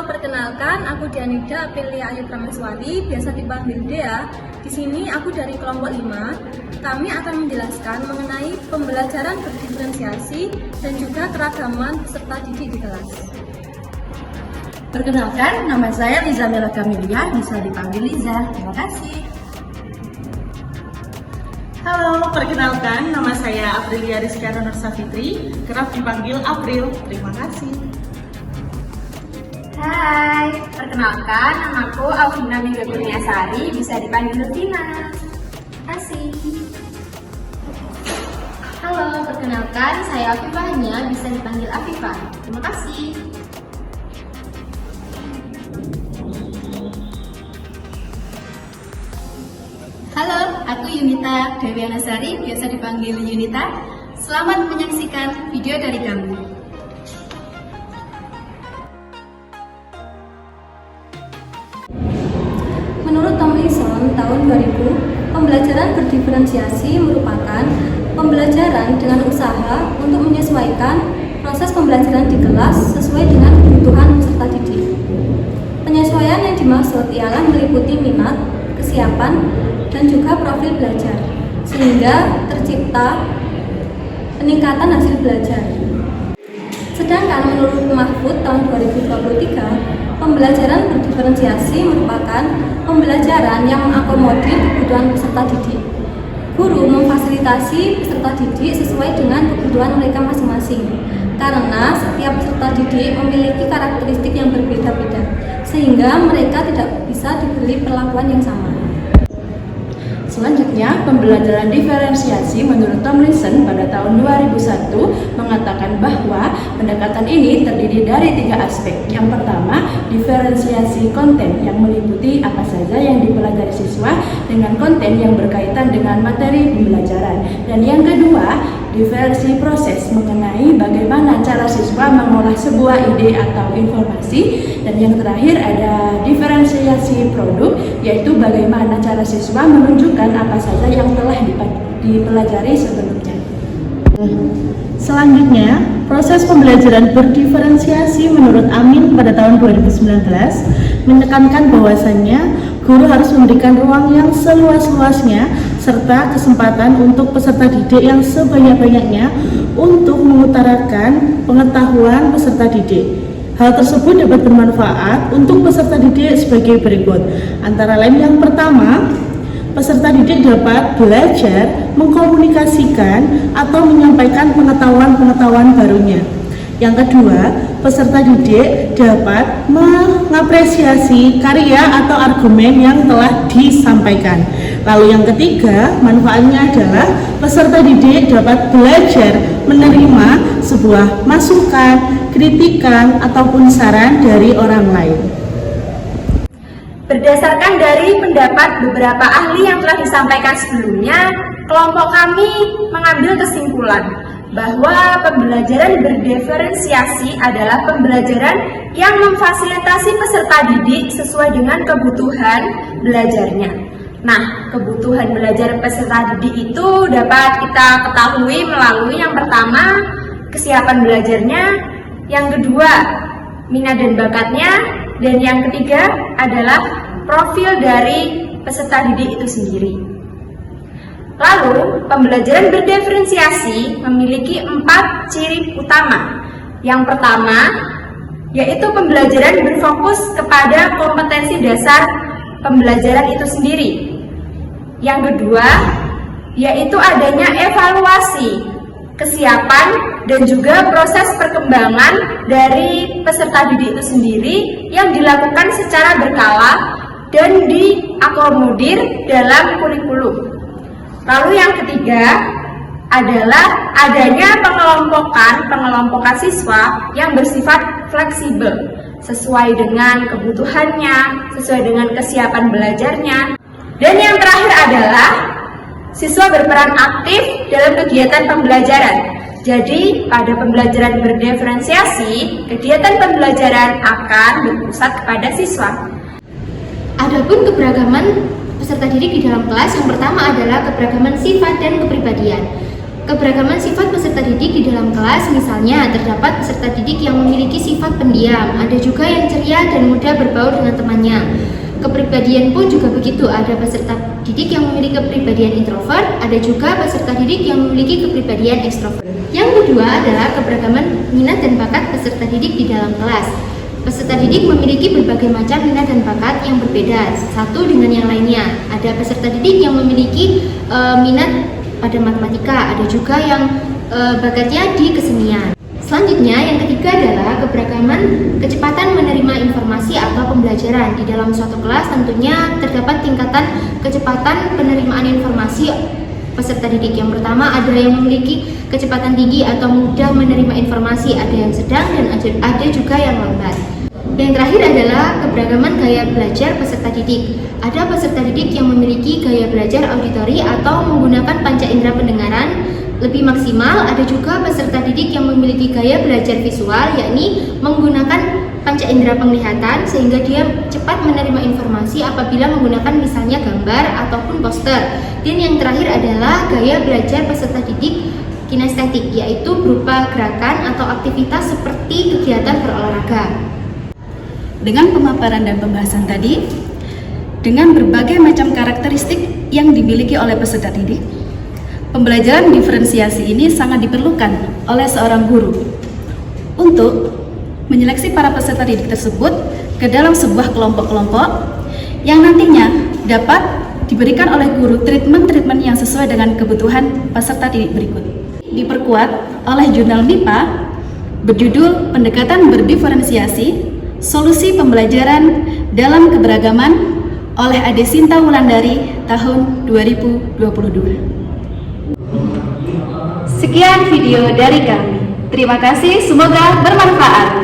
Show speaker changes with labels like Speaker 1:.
Speaker 1: perkenalkan, aku Dianida Aprilia Ayu Prameswari, biasa dipanggil Dea. Di sini aku dari kelompok 5. Kami akan menjelaskan mengenai pembelajaran berdiferensiasi dan juga keragaman peserta didik di kelas.
Speaker 2: Perkenalkan, nama saya Liza Mela Kamilia, bisa dipanggil Liza. Terima kasih.
Speaker 3: Halo, perkenalkan, nama saya Aprilia Rizkyana Nursafitri, kerap dipanggil April. Terima kasih.
Speaker 4: Hai, perkenalkan, namaku Alvina Mingga Kurniasari, bisa dipanggil Tina. Terima kasih.
Speaker 5: Halo, perkenalkan, saya Afifah Hanya, bisa dipanggil Afifah. Terima kasih.
Speaker 6: Halo, aku Yunita Dewi Anasari, biasa dipanggil Yunita. Selamat menyaksikan video dari kami.
Speaker 1: Menurut Tomlinson tahun 2000, pembelajaran berdiferensiasi merupakan pembelajaran dengan usaha untuk menyesuaikan proses pembelajaran di kelas sesuai dengan kebutuhan peserta didik. Penyesuaian yang dimaksud ialah meliputi minat, kesiapan, dan juga profil belajar, sehingga tercipta peningkatan hasil belajar. Sedangkan menurut Mahfud tahun 2023, pembelajaran berdiferensiasi merupakan pembelajaran yang mengakomodir kebutuhan peserta didik. Guru memfasilitasi peserta didik sesuai dengan kebutuhan mereka masing-masing, karena setiap peserta didik memiliki karakteristik yang berbeda-beda, sehingga mereka tidak bisa diberi perlakuan yang sama.
Speaker 2: Selanjutnya, pembelajaran diferensiasi menurut Tomlinson pada tahun 2001 mengatakan bahwa pendekatan ini terdiri dari 3 aspek. Yang pertama, diferensiasi konten yang meliputi apa saja yang dipelajari siswa dengan konten yang berkaitan dengan materi pembelajaran. Dan yang kedua, diferensiasi proses mengenai bagaimana cara siswa mengolah sebuah ide atau informasi. Dan yang terakhir ada diferensiasi produk, yaitu bagaimana cara siswa menunjukkan apa saja yang telah dipelajari sebelumnya.
Speaker 3: Selanjutnya, proses pembelajaran berdiferensiasi menurut Amin pada tahun 2019 menekankan bahwasannya guru harus memberikan ruang yang seluas-luasnya serta kesempatan untuk peserta didik yang sebanyak-banyaknya untuk mengutarakan pengetahuan peserta didik. Hal tersebut dapat bermanfaat untuk peserta didik sebagai berikut. Antara lain, yang pertama, peserta didik dapat belajar mengkomunikasikan atau menyampaikan pengetahuan-pengetahuan barunya. Yang kedua, peserta didik dapat mengapresiasi karya atau argumen yang telah disampaikan. Lalu yang ketiga, manfaatnya adalah peserta didik dapat belajar menerima sebuah masukan, kritikan, ataupun saran dari orang lain.
Speaker 4: Berdasarkan dari pendapat beberapa ahli yang telah disampaikan sebelumnya, kelompok kami mengambil kesimpulan bahwa pembelajaran berdiferensiasi adalah pembelajaran yang memfasilitasi peserta didik sesuai dengan kebutuhan belajarnya. Nah, kebutuhan belajar peserta didik itu dapat kita ketahui melalui yang pertama, kesiapan belajarnya, yang kedua, minat dan bakatnya, dan yang ketiga adalah profil dari peserta didik itu sendiri. Lalu, pembelajaran berdiferensiasi memiliki 4 ciri utama. Yang pertama, yaitu pembelajaran berfokus kepada kompetensi dasar pembelajaran itu sendiri. Yang kedua, yaitu adanya evaluasi, kesiapan, dan juga proses perkembangan dari peserta didik itu sendiri yang dilakukan secara berkala dan diakomodir dalam kurikulum. Lalu yang ketiga adalah adanya pengelompokan siswa yang bersifat fleksibel sesuai dengan kebutuhannya, sesuai dengan kesiapan belajarnya. Dan yang terakhir adalah siswa berperan aktif dalam kegiatan pembelajaran. Jadi, pada pembelajaran berdiferensiasi, kegiatan pembelajaran akan berpusat kepada siswa.
Speaker 5: Adapun keberagaman peserta didik di dalam kelas, yang pertama adalah keberagaman sifat dan kepribadian. Keberagaman sifat peserta didik di dalam kelas, misalnya terdapat peserta didik yang memiliki sifat pendiam, ada juga yang ceria dan mudah berbaur dengan temannya. Kepribadian pun juga begitu, ada peserta didik yang memiliki kepribadian introvert, ada juga peserta didik yang memiliki kepribadian ekstrovert. Yang kedua adalah keberagaman minat dan bakat peserta didik di dalam kelas. Peserta didik memiliki berbagai macam minat dan bakat yang berbeda satu dengan yang lainnya. Ada peserta didik yang memiliki minat pada matematika, ada juga yang bakatnya di kesenian. Selanjutnya, yang ketiga adalah keberagaman kecepatan menerima informasi atau pembelajaran. Di dalam suatu kelas tentunya terdapat tingkatan kecepatan penerimaan informasi peserta didik. Yang pertama, ada yang memiliki kecepatan tinggi atau mudah menerima informasi, ada yang sedang dan ada juga yang lambat. Yang terakhir adalah keberagaman gaya belajar peserta didik. Ada peserta didik yang memiliki gaya belajar auditori atau menggunakan panca indera pendengaran lebih maksimal, ada juga peserta didik yang memiliki gaya belajar visual, yakni menggunakan panca indera penglihatan sehingga dia cepat menerima informasi apabila menggunakan misalnya gambar ataupun poster. Dan yang terakhir adalah gaya belajar peserta didik kinestetik, yaitu berupa gerakan atau aktivitas seperti kegiatan berolahraga.
Speaker 6: Dengan pemaparan dan pembahasan tadi, dengan berbagai macam karakteristik yang dimiliki oleh peserta didik, pembelajaran diferensiasi ini sangat diperlukan oleh seorang guru untuk menyeleksi para peserta didik tersebut ke dalam sebuah kelompok-kelompok yang nantinya dapat diberikan oleh guru treatment yang sesuai dengan kebutuhan peserta didik berikut. Diperkuat oleh jurnal MIPA berjudul Pendekatan Berdiferensiasi, Solusi Pembelajaran dalam Keberagaman oleh Ade Sinta Wulandari tahun 2022.
Speaker 4: Sekian video dari kami. Terima kasih, semoga bermanfaat.